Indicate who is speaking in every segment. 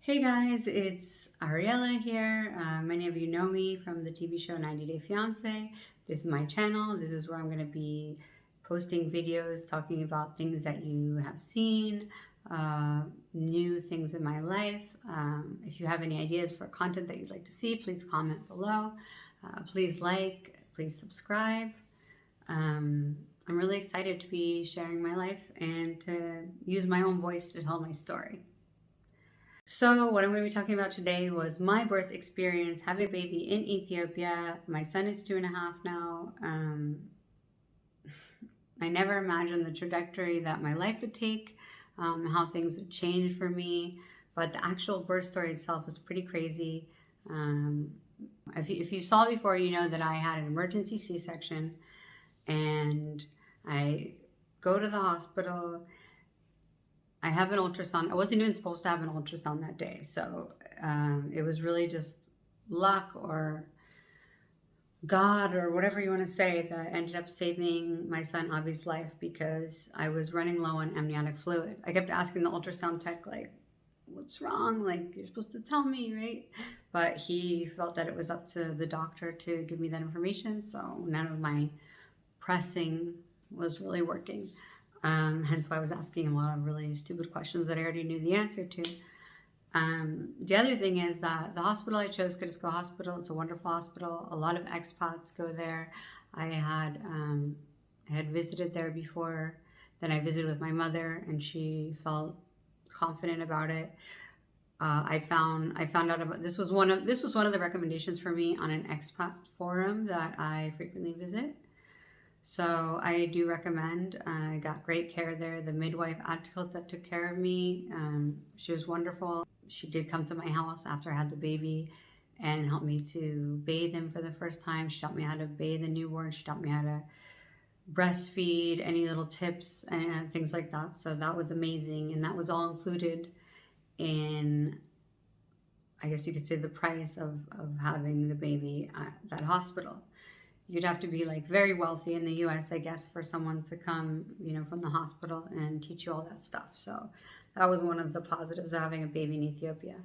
Speaker 1: Hey guys, it's Ariella here. Many of you know me from the TV show 90 Day Fiancé. This is my channel. This is where I'm going to be posting videos talking about things that you have seen, new things in my life. If you have any ideas for content that you'd like to see, please comment below. Please like, please subscribe. I'm really excited to be sharing my life and to use my own voice to tell my story. So what I'm going to be talking about today was my birth experience, having a baby in Ethiopia. My son is 2.5 now. I never imagined the trajectory that my life would take, how things would change for me. But the actual birth story itself was pretty crazy. If you saw before, you know that I had an emergency C-section, and I go to the hospital. I have an ultrasound. I wasn't even supposed to have an ultrasound that day. So it was really just luck or God or whatever you want to say that ended up saving my son Avi's life, because I was running low on amniotic fluid. I kept asking the ultrasound tech, like, what's wrong? Like, you're supposed to tell me, right? But he felt that it was up to the doctor to give me that information. So none of my pressing was really working. Hence why I was asking him a lot of really stupid questions that I already knew the answer to. The other thing is that the hospital I chose, Go Hospital, it's a wonderful hospital. A lot of expats go there. I had visited there before. Then I visited with my mother, and she felt confident about it. I found out about this was one of the recommendations for me on an expat forum that I frequently visit. So I do recommend. I got great care there. The midwife that took care of me, she was wonderful. She did come to my house after I had the baby and helped me to bathe him for the first time. She taught me how to bathe a newborn. She taught me how to breastfeed, any little tips and things like that. So that was amazing. And that was all included in, I guess you could say, the price of having the baby at that hospital. You'd have to be like very wealthy in the US, I guess, for someone to come, from the hospital and teach you all that stuff. So that was one of the positives of having a baby in Ethiopia.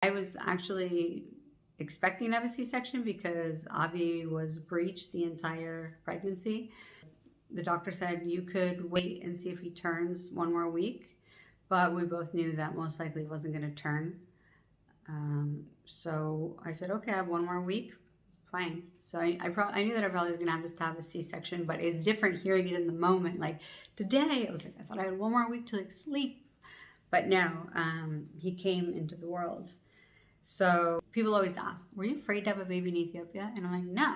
Speaker 1: I was actually expecting to have a C-section because Avi was breached the entire pregnancy. The doctor said you could wait and see if he turns one more week, but we both knew that most likely he wasn't going to turn. So I said, okay, I have one more week. Fine. So I knew that I probably was going to have a C-section, but it's different hearing it in the moment. Like today, I was like, I thought I had one more week to sleep. But no, he came into the world. So people always ask, were you afraid to have a baby in Ethiopia? And I'm like, no.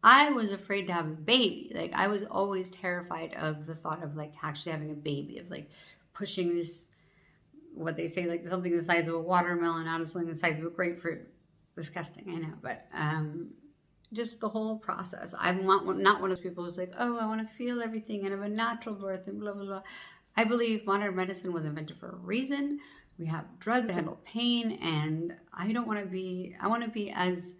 Speaker 1: I was afraid to have a baby. Like, I was always terrified of the thought of actually having a baby, of pushing this, what they say, something the size of a watermelon out of something the size of a grapefruit. Disgusting, I know, but just the whole process. I'm not one of those people who's like, oh, I want to feel everything and have a natural birth and blah, blah, blah. I believe modern medicine was invented for a reason. We have drugs that handle pain, and I want to be as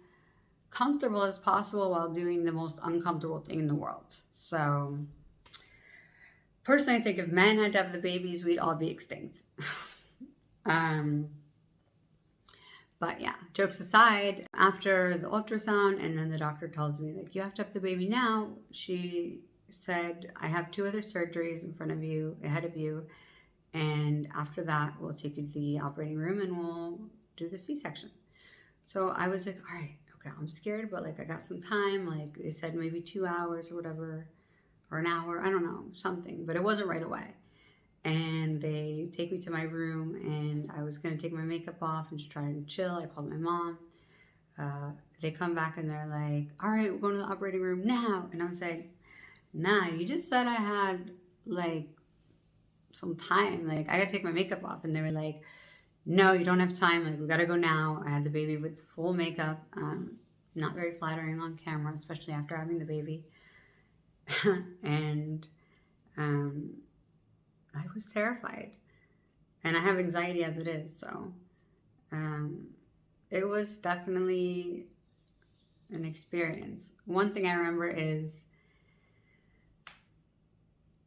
Speaker 1: comfortable as possible while doing the most uncomfortable thing in the world. So personally, I think if men had to have the babies, we'd all be extinct. But yeah, jokes aside, after the ultrasound, and then the doctor tells me, you have to have the baby now. She said, I have 2 other surgeries ahead of you. And after that, we'll take you to the operating room and we'll do the C-section. So I was like, all right, okay, I'm scared, but I got some time. They said maybe 2 hours or whatever, or an hour, I don't know, something, but it wasn't right away. And they take me to my room, and I was going to take my makeup off and just try and chill. I called my mom. They come back and they're like, all right, we're going to the operating room now. And I was like, nah, you just said I had some time. I got to take my makeup off. And they were like, no, you don't have time. We got to go now. I had the baby with full makeup. Not very flattering on camera, especially after having the baby. And I was terrified, and I have anxiety as it is. So it was definitely an experience. One thing I remember is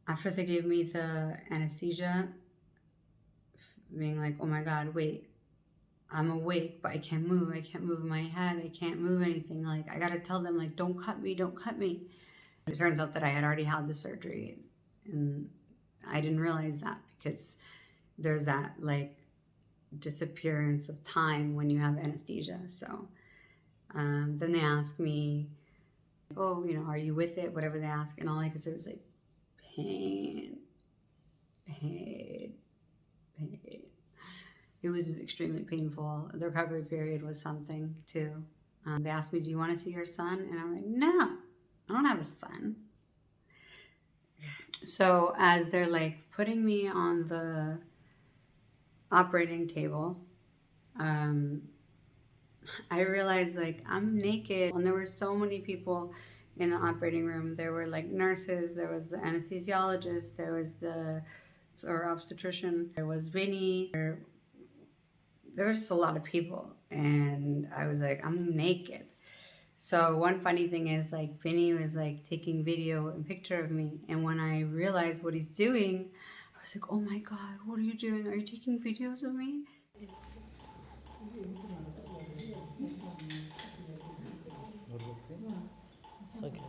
Speaker 1: after they gave me the anesthesia, being like, oh my God, wait, I'm awake, but I can't move. I can't move my head. I can't move anything. Like, I got to tell them, like, don't cut me, don't cut me. It turns out that I had already had the surgery, and I didn't realize that because there's that, like, disappearance of time when you have anesthesia. So then they asked me, oh, are you with it? Whatever they ask. And all I could say was like, pain, pain, pain. It was extremely painful. The recovery period was something too. They asked me, do you want to see your son? And I'm like, no, I don't have a son. So as they're like putting me on the operating table, I realized like I'm naked, and there were so many people in the operating room. There were like nurses, there was the anesthesiologist, there was the obstetrician, there was Vinny, there was just a lot of people, and I was like, I'm naked. So one funny thing is like Vinny was like taking video and picture of me, and when I realized what he's doing, I was like, oh my God, what are you doing? Are you taking videos of me?
Speaker 2: It's okay.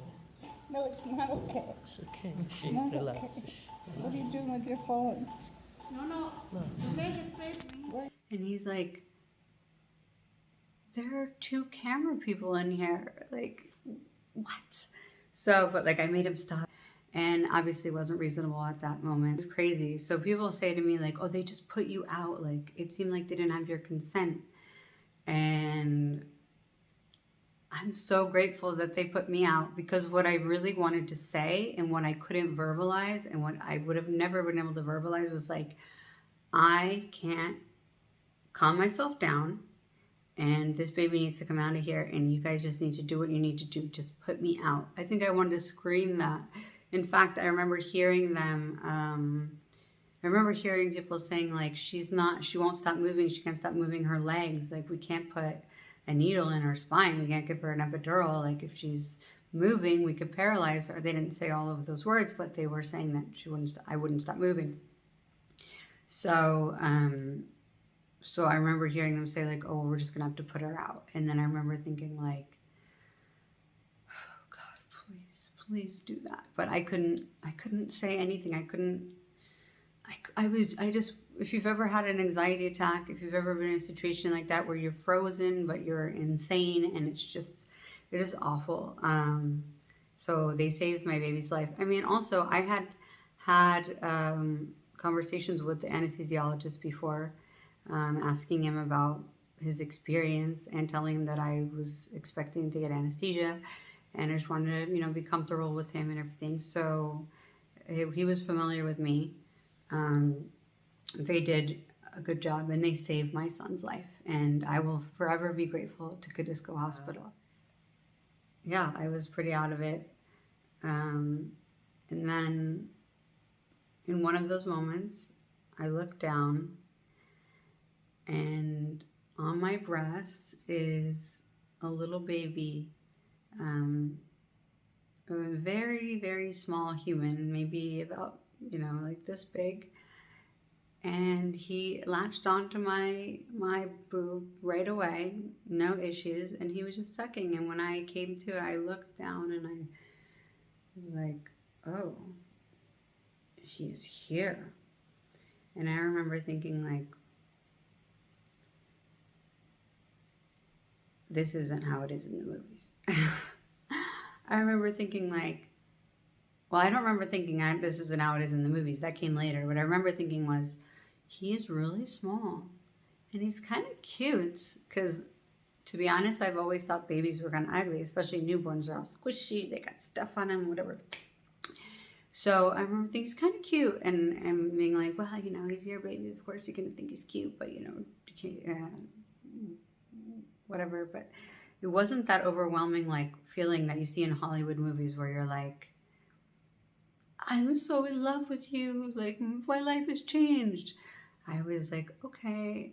Speaker 3: No, it's not okay.
Speaker 2: It's okay. She
Speaker 3: Not
Speaker 2: relax.
Speaker 3: okay. What are you doing with your phone?
Speaker 4: No. You make it straight for me.
Speaker 1: And he's like, there are 2 camera people in here. Like, what? So, but like I made him stop. And obviously wasn't reasonable at that moment. It's crazy. So people say to me like, oh, they just put you out. Like, it seemed like they didn't have your consent. And I'm so grateful that they put me out, because what I really wanted to say and what I couldn't verbalize and what I would have never been able to verbalize was like, I can't calm myself down, and this baby needs to come out of here, and you guys just need to do what you need to do. Just put me out. I think I wanted to scream that. In fact, I remember hearing them, I remember hearing people saying like, she won't stop moving. She can't stop moving her legs. Like, we can't put a needle in her spine. We can't give her an epidural. Like, if she's moving, we could paralyze her. They didn't say all of those words, but they were saying that I wouldn't stop moving. So, so I remember hearing them say like, oh, we're just gonna have to put her out. And then I remember thinking like, oh God, please do that. But I couldn't say anything. If you've ever had an anxiety attack, if you've ever been in a situation like that where you're frozen, but you're insane, and it's just awful. So they saved my baby's life. I mean, also I had conversations with the anesthesiologist before, asking him about his experience and telling him that I was expecting to get anesthesia, and I just wanted to, be comfortable with him and everything. So he was familiar with me. They did a good job, and they saved my son's life, and I will forever be grateful to Cadisco Hospital. Yeah, I was pretty out of it. And then in one of those moments, I looked down, and on my breast is a little baby, a very, very small human, maybe about, like this big. And he latched onto my boob right away, no issues, and he was just sucking. And when I came to, I looked down and I was like, oh, she's here. And I remember thinking like, this isn't how it is in the movies. I remember thinking like, well, I don't remember thinking this isn't how it is in the movies. That came later. What I remember thinking was, he is really small, and he's kind of cute, because to be honest, I've always thought babies were kind of ugly, especially newborns. They're all squishy, they got stuff on them, whatever. So I remember thinking he's kind of cute, and being like, well, he's your baby. Of course you're going to think he's cute, but, whatever. But it wasn't that overwhelming, like, feeling that you see in Hollywood movies where you're like, I'm so in love with you, like, my life has changed. I was like, okay,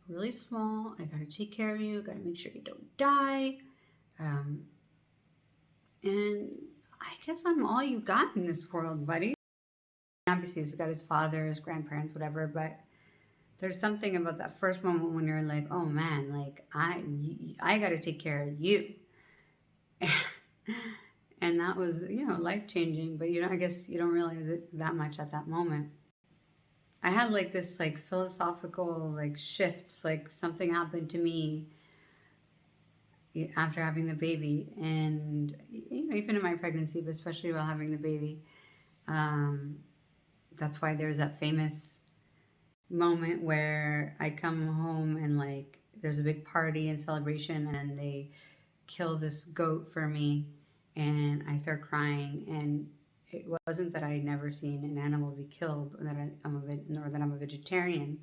Speaker 1: really small, I gotta take care of you, gotta make sure you don't die, and I guess I'm all you got in this world, buddy. Obviously he's got his father, his grandparents, whatever, but there's something about that first moment when you're like, oh man, like I got to take care of you. And that was, life changing, but I guess you don't realize it that much at that moment. I had like this like philosophical like shifts, like something happened to me after having the baby, and even in my pregnancy, but especially while having the baby. That's why there's that famous moment where I come home and like there's a big party and celebration, and they kill this goat for me, and I start crying. And it wasn't that I'd never seen an animal be killed, or that I'm a vegetarian.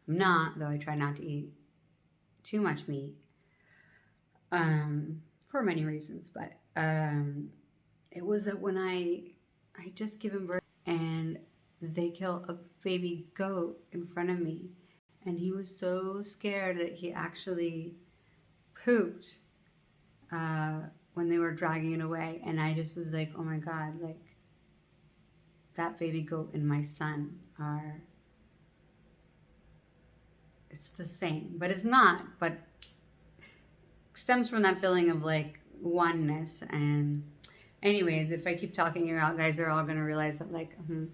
Speaker 1: I'm not, though I try not to eat too much meat, for many reasons. But it was that when I just given birth, and they kill a baby goat in front of me, and he was so scared that he actually pooped when they were dragging it away. And I just was like, oh my God, like that baby goat and my son it's the same, but it's not, but stems from that feeling of like oneness. And anyways, if I keep talking, you guys are all going to realize that like, I'm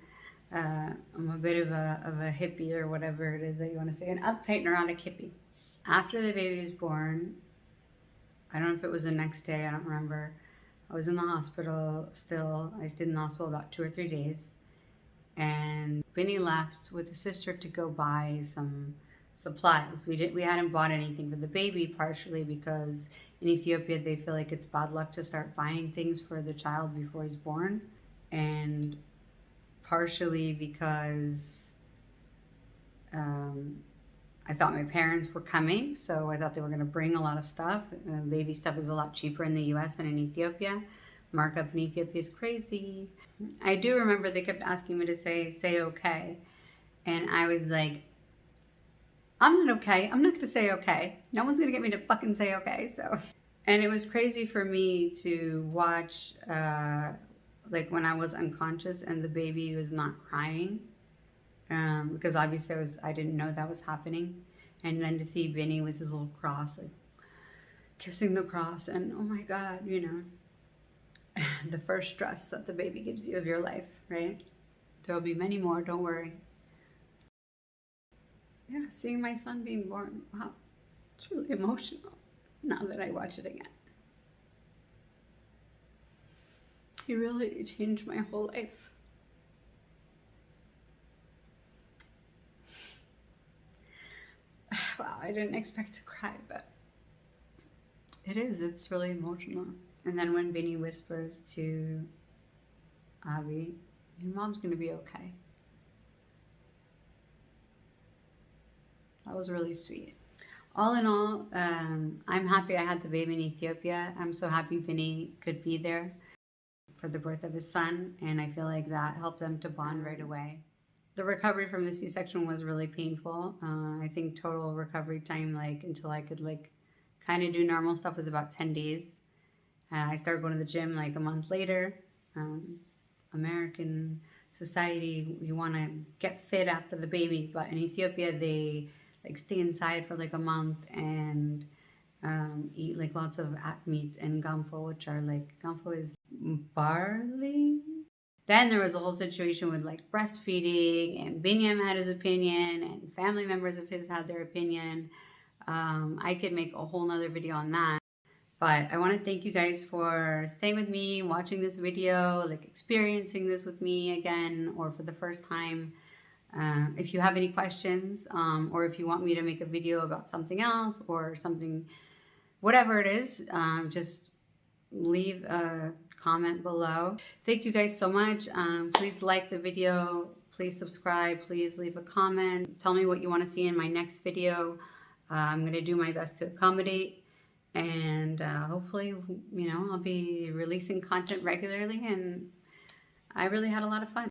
Speaker 1: a bit of a hippie, or whatever it is that you want to say, an uptight neurotic hippie. After the baby was born, I don't know if it was the next day, I don't remember. I was in the hospital still. I stayed in the hospital about 2 or 3 days. And Benny left with his sister to go buy some supplies. We hadn't bought anything for the baby, partially because in Ethiopia they feel like it's bad luck to start buying things for the child before he's born. And partially because I thought my parents were coming, so I thought they were going to bring a lot of stuff. Baby stuff is a lot cheaper in the US than in Ethiopia. Markup in Ethiopia is crazy. I do remember they kept asking me to say okay. And I was like, I'm not okay. I'm not going to say okay. No one's going to get me to fucking say okay. So, and it was crazy for me to watch, like when I was unconscious and the baby was not crying. Because obviously I didn't know that was happening. And then to see Vinny with his little cross, like kissing the cross, and oh my God, the first stress that the baby gives you of your life, right? There'll be many more, don't worry. Yeah, seeing my son being born, wow, it's really emotional now that I watch it again. He really changed my whole life. Wow, I didn't expect to cry, but it's really emotional. And then when Vinny whispers to Abby, your mom's gonna be okay. That was really sweet. All in all, I'm happy I had the baby in Ethiopia. I'm so happy Vinny could be there for the birth of his son, and I feel like that helped them to bond right away. The recovery from the C-section was really painful. I think total recovery time, like until I could like kind of do normal stuff, was about 10 days. I started going to the gym like a month later. American society, you want to get fit after the baby, but in Ethiopia they like stay inside for like a month and eat like lots of meat and gamfo, which are like, gamfo is barley. Then there was a whole situation with like breastfeeding, and Binyam had his opinion, and family members of his had their opinion. I could make a whole nother video on that. But I want to thank you guys for staying with me, watching this video, like experiencing this with me again, or for the first time. If you have any questions, or if you want me to make a video about something else or something, whatever it is, just leave a comment below. Thank you guys so much. Please like the video, please subscribe, please leave a comment. Tell me what you want to see in my next video. I'm going to do my best to accommodate. And hopefully, I'll be releasing content regularly, and I really had a lot of fun.